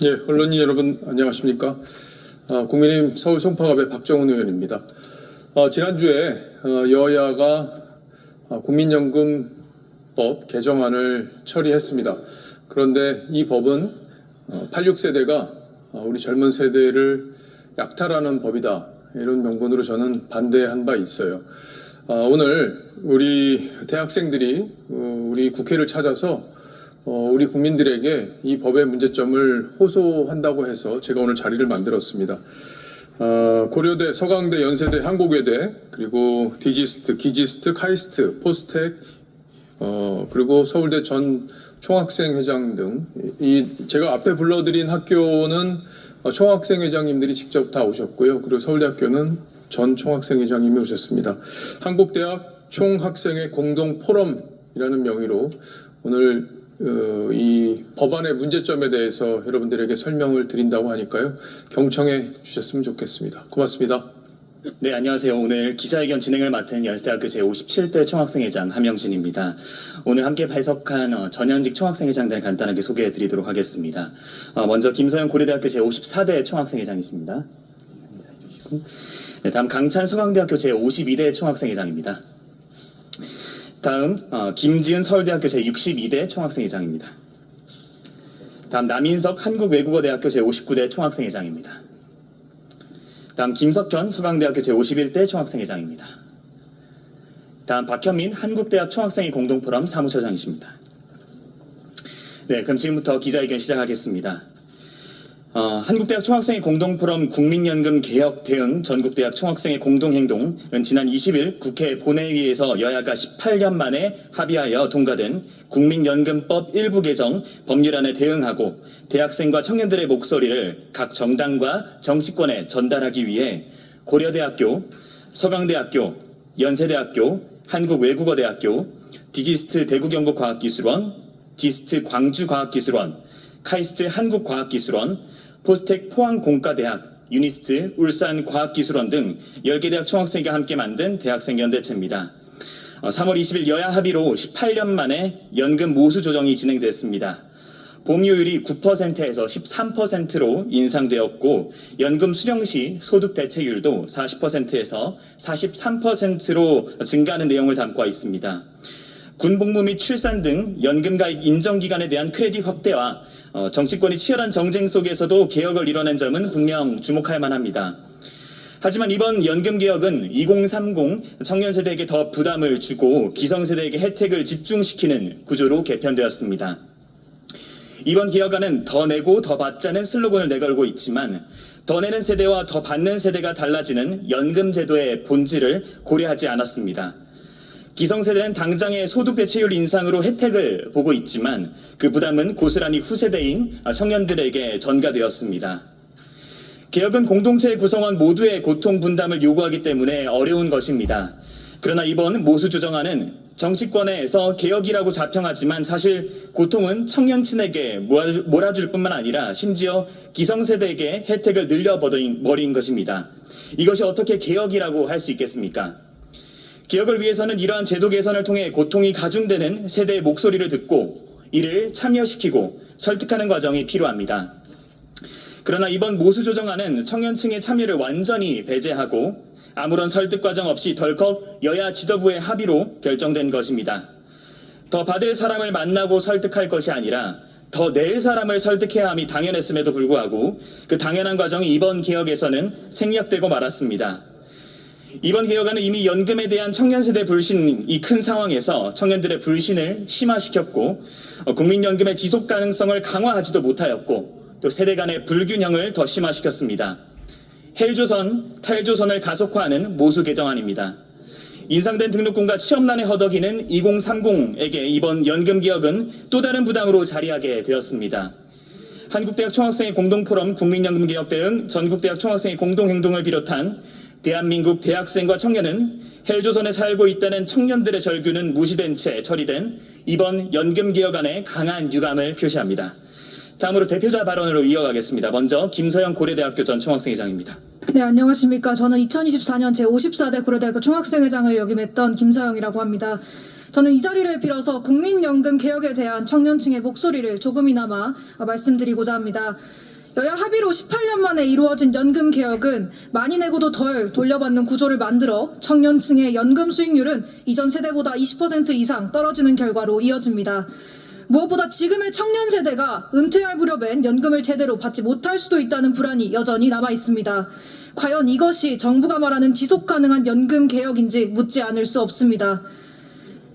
예, 언론인 여러분 안녕하십니까? 국민의힘 서울 송파갑의 박정훈 의원입니다. 지난주에 여야가 국민연금법 개정안을 처리했습니다. 그런데 이 법은 86세대가 우리 젊은 세대를 약탈하는 법이다, 이런 명분으로 저는 반대한 바 있어요. 오늘 우리 대학생들이 우리 국회를 찾아서 우리 국민들에게 이 법의 문제점을 호소한다고 해서 제가 오늘 자리를 만들었습니다. 고려대, 서강대, 연세대, 한국외대, 그리고 디지스트, 기지스트, 카이스트, 포스텍, 그리고 서울대 전 총학생회장 등 제가 앞에 불러드린 학교는 총학생회장님들이 직접 다 오셨고요. 그리고 서울대학교는 전 총학생회장님이 오셨습니다. 한국대학 총학생회 공동포럼이라는 명의로 오늘 이 법안의 문제점에 대해서 여러분들에게 설명을 드린다고 하니까요, 경청해 주셨으면 좋겠습니다. 고맙습니다. 네, 안녕하세요. 오늘 기자회견 진행을 맡은 연세대학교 제57대 총학생회장 함영진입니다. 오늘 함께 발석한 전현직 총학생회장들 간단하게 소개해 드리도록 하겠습니다. 먼저 김서영 고려대학교 제54대 총학생회장이십니다. 네, 다음 강찬 서강대학교 제52대 총학생회장입니다. 다음 김지은 서울대학교 제62대 총학생회장입니다. 다음 남인석 한국외국어대학교 제59대 총학생회장입니다. 다음 김석현 서강대학교 제51대 총학생회장입니다. 다음 박현민 한국대학 총학생회 공동포럼 사무처장이십니다. 네, 그럼 지금부터 기자회견 시작하겠습니다. 한국대학 총학생회 공동포럼 국민연금 개혁 대응 전국대학 총학생회 공동행동은 지난 20일 국회 본회의에서 여야가 18년 만에 합의하여 통과된 국민연금법 일부 개정 법률안에 대응하고 대학생과 청년들의 목소리를 각 정당과 정치권에 전달하기 위해 고려대학교, 서강대학교, 연세대학교, 한국외국어대학교, 디지스트 대구경북과학기술원, 지스트 광주과학기술원, 카이스트 한국과학기술원, 포스텍 포항공과대학, 유니스트 울산과학기술원 등 10개 대학 총학생회가 함께 만든 대학생연대체입니다. 3월 20일 여야 합의로 18년 만에 연금 모수 조정이 진행됐습니다. 보험료율이 9%에서 13%로 인상되었고 연금 수령 시 소득 대체율도 40%에서 43%로 증가하는 내용을 담고 있습니다. 군복무 및 출산 등 연금가입 인정기간에 대한 크레딧 확대와 정치권이 치열한 정쟁 속에서도 개혁을 이뤄낸 점은 분명 주목할 만합니다. 하지만 이번 연금개혁은 2030 청년세대에게 더 부담을 주고 기성세대에게 혜택을 집중시키는 구조로 개편되었습니다. 이번 개혁안은 더 내고 더 받자는 슬로건을 내걸고 있지만 더 내는 세대와 더 받는 세대가 달라지는 연금제도의 본질을 고려하지 않았습니다. 기성세대는 당장의 소득 대체율 인상으로 혜택을 보고 있지만 그 부담은 고스란히 후세대인 청년들에게 전가되었습니다. 개혁은 공동체 구성원 모두의 고통 분담을 요구하기 때문에 어려운 것입니다. 그러나 이번 모수 조정안은 정치권에서 개혁이라고 자평하지만 사실 고통은 청년층에게 몰아줄 뿐만 아니라 심지어 기성세대에게 혜택을 늘려버린 것입니다. 이것이 어떻게 개혁이라고 할 수 있겠습니까? 개혁을 위해서는 이러한 제도 개선을 통해 고통이 가중되는 세대의 목소리를 듣고 이를 참여시키고 설득하는 과정이 필요합니다. 그러나 이번 모수 조정안은 청년층의 참여를 완전히 배제하고 아무런 설득 과정 없이 덜컥 여야 지도부의 합의로 결정된 것입니다. 더 받을 사람을 만나고 설득할 것이 아니라 더 낼 사람을 설득해야 함이 당연했음에도 불구하고 그 당연한 과정이 이번 개혁에서는 생략되고 말았습니다. 이번 개혁안은 이미 연금에 대한 청년세대 불신이 큰 상황에서 청년들의 불신을 심화시켰고 국민연금의 지속 가능성을 강화하지도 못하였고 또 세대 간의 불균형을 더 심화시켰습니다. 헬조선, 탈조선을 가속화하는 모수 개정안입니다. 인상된 등록금과 취업난에 허덕이는 2030에게 이번 연금개혁은 또 다른 부담으로 자리하게 되었습니다. 한국대학 총학생회 공동포럼 국민연금개혁 대응 전국대학 총학생회 공동행동을 비롯한 대한민국 대학생과 청년은 헬조선에 살고 있다는 청년들의 절규는 무시된 채 처리된 이번 연금개혁안에 강한 유감을 표시합니다. 다음으로 대표자 발언으로 이어가겠습니다. 먼저 김서영 고려대학교 전 총학생회장입니다. 네, 안녕하십니까. 저는 2024년 제54대 고려대학교 총학생회장을 역임했던 김서영이라고 합니다. 저는 이 자리를 빌어서 국민연금 개혁에 대한 청년층의 목소리를 조금이나마 말씀드리고자 합니다. 여야 합의로 18년 만에 이루어진 연금 개혁은 많이 내고도 덜 돌려받는 구조를 만들어 청년층의 연금 수익률은 이전 세대보다 20% 이상 떨어지는 결과로 이어집니다. 무엇보다 지금의 청년 세대가 은퇴할 무렵엔 연금을 제대로 받지 못할 수도 있다는 불안이 여전히 남아 있습니다. 과연 이것이 정부가 말하는 지속 가능한 연금 개혁인지 묻지 않을 수 없습니다.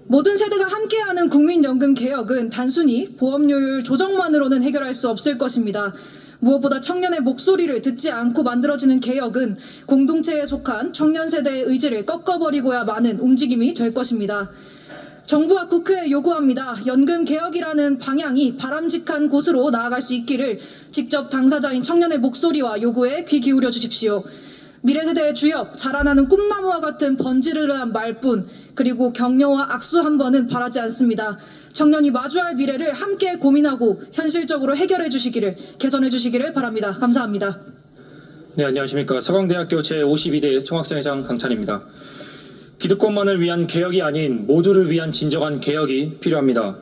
모든 세대가 함께하는 국민연금 개혁은 단순히 보험료율 조정만으로는 해결할 수 없을 것입니다. 무엇보다 청년의 목소리를 듣지 않고 만들어지는 개혁은 공동체에 속한 청년 세대의 의지를 꺾어버리고야 마는 움직임이 될 것입니다. 정부와 국회에 요구합니다. 연금 개혁이라는 방향이 바람직한 곳으로 나아갈 수 있기를 직접 당사자인 청년의 목소리와 요구에 귀 기울여 주십시오. 미래세대의 주역, 자라나는 꿈나무와 같은 번지르르한 말뿐, 그리고 격려와 악수 한 번은 바라지 않습니다. 청년이 마주할 미래를 함께 고민하고 현실적으로 해결해 주시기를, 개선해 주시기를 바랍니다. 감사합니다. 네, 안녕하십니까. 서강대학교 제52대 총학생회장 강찬입니다. 기득권만을 위한 개혁이 아닌 모두를 위한 진정한 개혁이 필요합니다.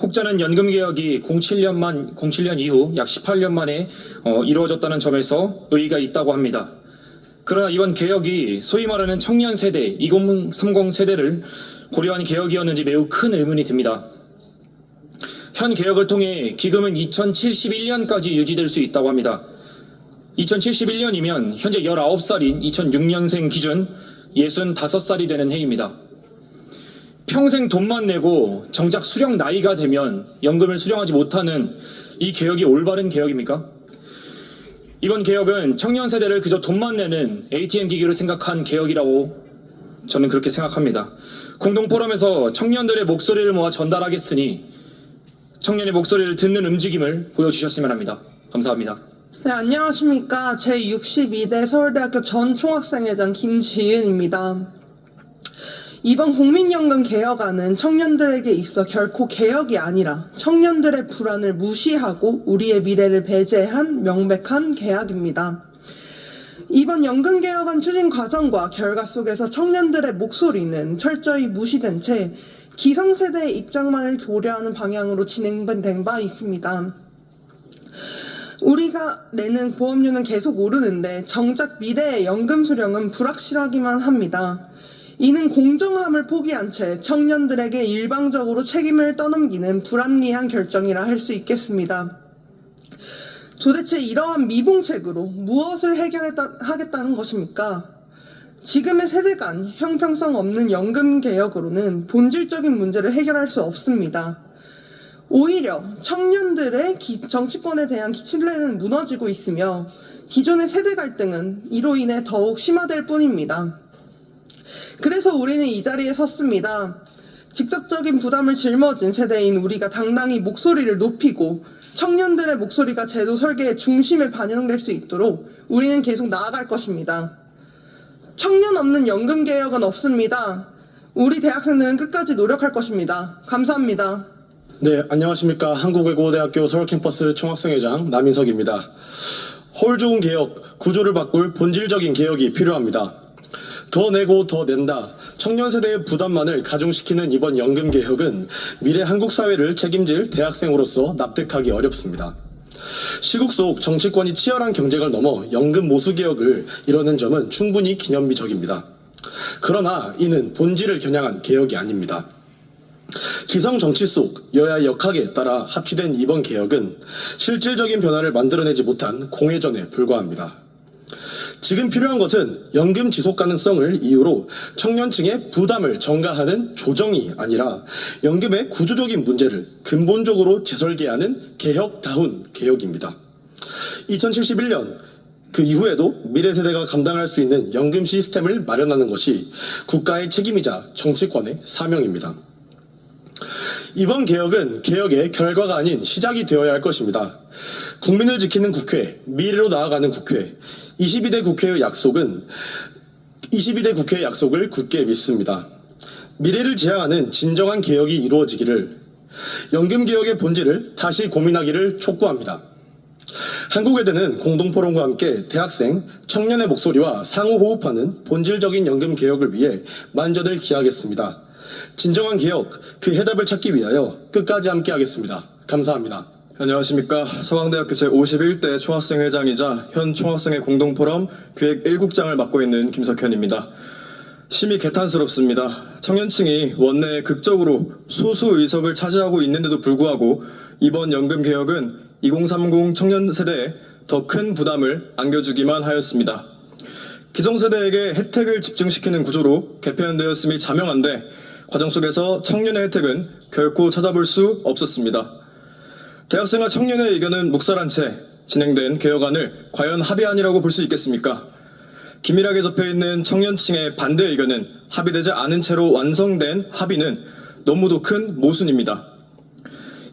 혹자는 연금개혁이 07년 이후 약 18년 만에 이루어졌다는 점에서 의의가 있다고 합니다. 그러나 이번 개혁이 소위 말하는 청년 세대, 2030 세대를 고려한 개혁이었는지 매우 큰 의문이 듭니다. 현 개혁을 통해 기금은 2071년까지 유지될 수 있다고 합니다. 2071년이면 현재 19살인 2006년생 기준 65살이 되는 해입니다. 평생 돈만 내고 정작 수령 나이가 되면 연금을 수령하지 못하는 이 개혁이 올바른 개혁입니까? 이번 개혁은 청년 세대를 그저 돈만 내는 ATM 기기로 생각한 개혁이라고 저는 그렇게 생각합니다. 공동포럼에서 청년들의 목소리를 모아 전달하겠으니 청년의 목소리를 듣는 움직임을 보여주셨으면 합니다. 감사합니다. 네, 안녕하십니까. 제62대 서울대학교 전 총학생회장 김지은입니다. 이번 국민연금 개혁안은 청년들에게 있어 결코 개혁이 아니라 청년들의 불안을 무시하고 우리의 미래를 배제한 명백한 개혁입니다. 이번 연금개혁안 추진 과정과 결과 속에서 청년들의 목소리는 철저히 무시된 채 기성세대의 입장만을 고려하는 방향으로 진행된 바 있습니다. 우리가 내는 보험료는 계속 오르는데 정작 미래의 연금 수령은 불확실하기만 합니다. 이는 공정함을 포기한 채 청년들에게 일방적으로 책임을 떠넘기는 불합리한 결정이라 할 수 있겠습니다. 도대체 이러한 미봉책으로 무엇을 해결하겠다는 것입니까? 지금의 세대 간 형평성 없는 연금 개혁으로는 본질적인 문제를 해결할 수 없습니다. 오히려 청년들의 정치권에 대한 신뢰는 무너지고 있으며 기존의 세대 갈등은 이로 인해 더욱 심화될 뿐입니다. 그래서 우리는 이 자리에 섰습니다. 직접적인 부담을 짊어진 세대인 우리가 당당히 목소리를 높이고 청년들의 목소리가 제도 설계의 중심에 반영될 수 있도록 우리는 계속 나아갈 것입니다. 청년 없는 연금 개혁은 없습니다. 우리 대학생들은 끝까지 노력할 것입니다. 감사합니다. 네, 안녕하십니까. 한국외국어대학교 서울캠퍼스 총학생회장 남인석입니다. 홀 좋은 개혁, 구조를 바꿀 본질적인 개혁이 필요합니다. 더 내고 더 낸다. 청년 세대의 부담만을 가중시키는 이번 연금 개혁은 미래 한국 사회를 책임질 대학생으로서 납득하기 어렵습니다. 시국 속 정치권이 치열한 경쟁을 넘어 연금 모수 개혁을 이뤄낸 점은 충분히 기념비적입니다. 그러나 이는 본질을 겨냥한 개혁이 아닙니다. 기성 정치 속 여야 역학에 따라 합치된 이번 개혁은 실질적인 변화를 만들어내지 못한 공회전에 불과합니다. 지금 필요한 것은 연금 지속 가능성을 이유로 청년층의 부담을 전가하는 조정이 아니라 연금의 구조적인 문제를 근본적으로 재설계하는 개혁다운 개혁입니다. 2071년 그 이후에도 미래 세대가 감당할 수 있는 연금 시스템을 마련하는 것이 국가의 책임이자 정치권의 사명입니다. 이번 개혁은 개혁의 결과가 아닌 시작이 되어야 할 것입니다. 국민을 지키는 국회, 미래로 나아가는 국회, 22대 국회의 약속을 굳게 믿습니다. 미래를 지향하는 진정한 개혁이 이루어지기를, 연금 개혁의 본질을 다시 고민하기를 촉구합니다. 한국외대는 공동포럼과 함께 대학생, 청년의 목소리와 상호 호흡하는 본질적인 연금 개혁을 위해 만전을 기하겠습니다. 진정한 개혁, 그 해답을 찾기 위하여 끝까지 함께 하겠습니다. 감사합니다. 안녕하십니까. 서강대학교 제51대 총학생회장이자 현 총학생회 공동포럼 기획 1국장을 맡고 있는 김석현입니다. 심히 개탄스럽습니다. 청년층이 원내에 극적으로 소수 의석을 차지하고 있는데도 불구하고 이번 연금 개혁은 2030 청년 세대에 더 큰 부담을 안겨주기만 하였습니다. 기성세대에게 혜택을 집중시키는 구조로 개편되었음이 자명한데 과정 속에서 청년의 혜택은 결코 찾아볼 수 없었습니다. 대학생과 청년의 의견은 묵살한 채 진행된 개혁안을 과연 합의안이라고 볼 수 있겠습니까? 긴밀하게 접해있는 청년층의 반대 의견은 합의되지 않은 채로 완성된 합의는 너무도 큰 모순입니다.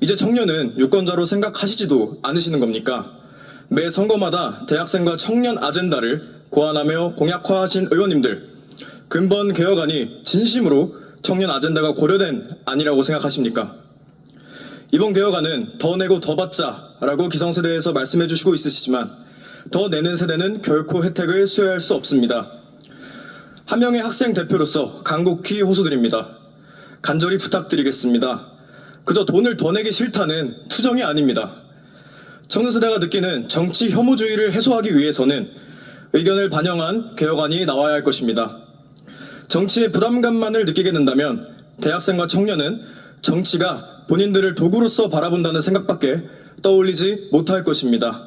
이제 청년은 유권자로 생각하시지도 않으시는 겁니까? 매 선거마다 대학생과 청년 아젠다를 고안하며 공약화하신 의원님들, 근본 개혁안이 진심으로 청년 아젠다가 고려된 안이라고 생각하십니까? 이번 개혁안은 더 내고 더 받자라고 기성세대에서 말씀해 주시고 있으시지만 더 내는 세대는 결코 혜택을 수여할 수 없습니다. 한 명의 학생 대표로서 간곡히 호소드립니다. 간절히 부탁드리겠습니다. 그저 돈을 더 내기 싫다는 투정이 아닙니다. 청년세대가 느끼는 정치 혐오주의를 해소하기 위해서는 의견을 반영한 개혁안이 나와야 할 것입니다. 정치의 부담감만을 느끼게 된다면 대학생과 청년은 정치가 본인들을 도구로서 바라본다는 생각밖에 떠올리지 못할 것입니다.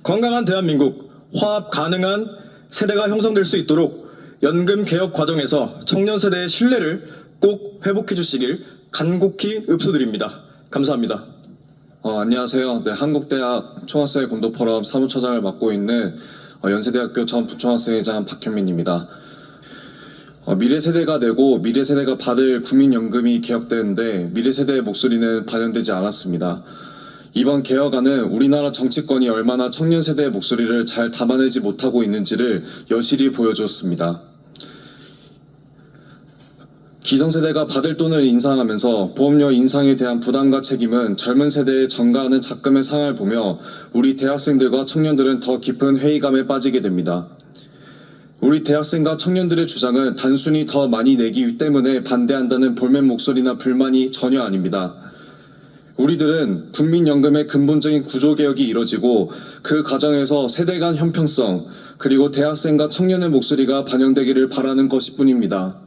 건강한 대한민국, 화합 가능한 세대가 형성될 수 있도록 연금 개혁 과정에서 청년 세대의 신뢰를 꼭 회복해 주시길 간곡히 읍소드립니다. 감사합니다. 안녕하세요. 네, 한국대학 총학생회 공동포럼 사무처장을 맡고 있는 연세대학교 전 부총학생회장 박현민입니다. 미래세대가 내고 미래세대가 받을 국민연금이 개혁되는데 미래세대의 목소리는 반영되지 않았습니다. 이번 개혁안은 우리나라 정치권이 얼마나 청년세대의 목소리를 잘 담아내지 못하고 있는지를 여실히 보여주었습니다. 기성세대가 받을 돈을 인상하면서 보험료 인상에 대한 부담과 책임은 젊은 세대에 전가하는 작금의 상황을 보며 우리 대학생들과 청년들은 더 깊은 회의감에 빠지게 됩니다. 우리 대학생과 청년들의 주장은 단순히 더 많이 내기 때문에 반대한다는 볼멘 목소리나 불만이 전혀 아닙니다. 우리들은 국민연금의 근본적인 구조개혁이 이뤄지고 그 과정에서 세대 간 형평성 그리고 대학생과 청년의 목소리가 반영되기를 바라는 것일 뿐입니다.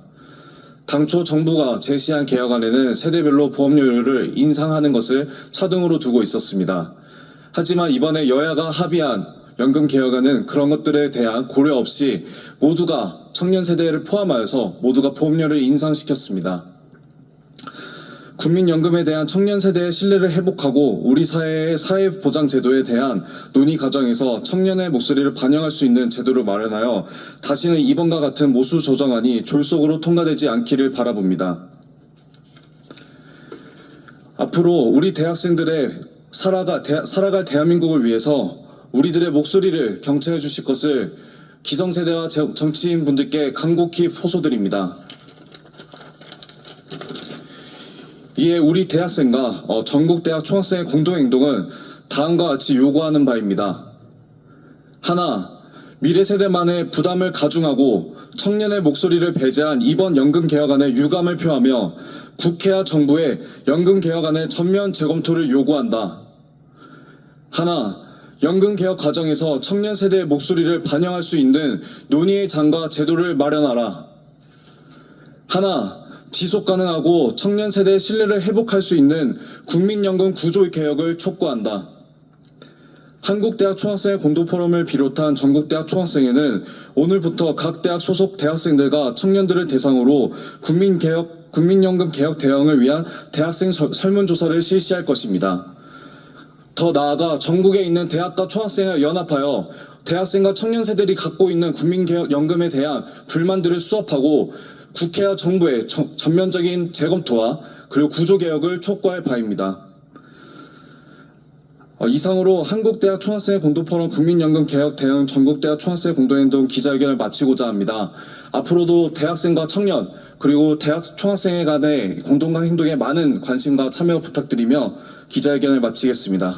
당초 정부가 제시한 개혁안에는 세대별로 보험료를 인상하는 것을 차등으로 두고 있었습니다. 하지만 이번에 여야가 합의한 연금 개혁안은 그런 것들에 대한 고려 없이 모두가 청년 세대를 포함하여서 모두가 보험료를 인상시켰습니다. 국민연금에 대한 청년 세대의 신뢰를 회복하고 우리 사회의 사회보장 제도에 대한 논의 과정에서 청년의 목소리를 반영할 수 있는 제도를 마련하여 다시는 이번과 같은 모수 조정안이 졸속으로 통과되지 않기를 바라봅니다. 앞으로 우리 대학생들의 살아갈 대한민국을 위해서 우리들의 목소리를 경청해 주실 것을 기성세대와 정치인분들께 간곡히 호소드립니다. 이에 우리 대학생과 전국대학 총학생의 공동행동은 다음과 같이 요구하는 바입니다. 하나, 미래세대만의 부담을 가중하고 청년의 목소리를 배제한 이번 연금 개혁안에 유감을 표하며 국회와 정부의 연금 개혁안의 전면 재검토를 요구한다. 하나, 연금 개혁 과정에서 청년 세대의 목소리를 반영할 수 있는 논의의 장과 제도를 마련하라. 하나, 지속 가능하고 청년 세대의 신뢰를 회복할 수 있는 국민연금 구조 개혁을 촉구한다. 한국대학 총학생회 공동포럼을 비롯한 전국대학 총학생회는 오늘부터 각 대학 소속 대학생들과 청년들을 대상으로 국민연금 개혁 대응을 위한 대학생 설문조사를 실시할 것입니다. 더 나아가 전국에 있는 대학과 총학생회 연합하여 대학생과 청년 세대들이 갖고 있는 국민연금에 대한 불만들을 수합하고 국회와 정부의 전면적인 재검토와 그리고 구조개혁을 촉구할 바입니다. 이상으로 한국대학 총학생회 공동포럼 국민연금 개혁 대응 전국대학 총학생회 공동행동 기자회견을 마치고자 합니다. 앞으로도 대학생과 청년 그리고 대학 총학생회 간의 공동행동에 많은 관심과 참여 부탁드리며 기자회견을 마치겠습니다.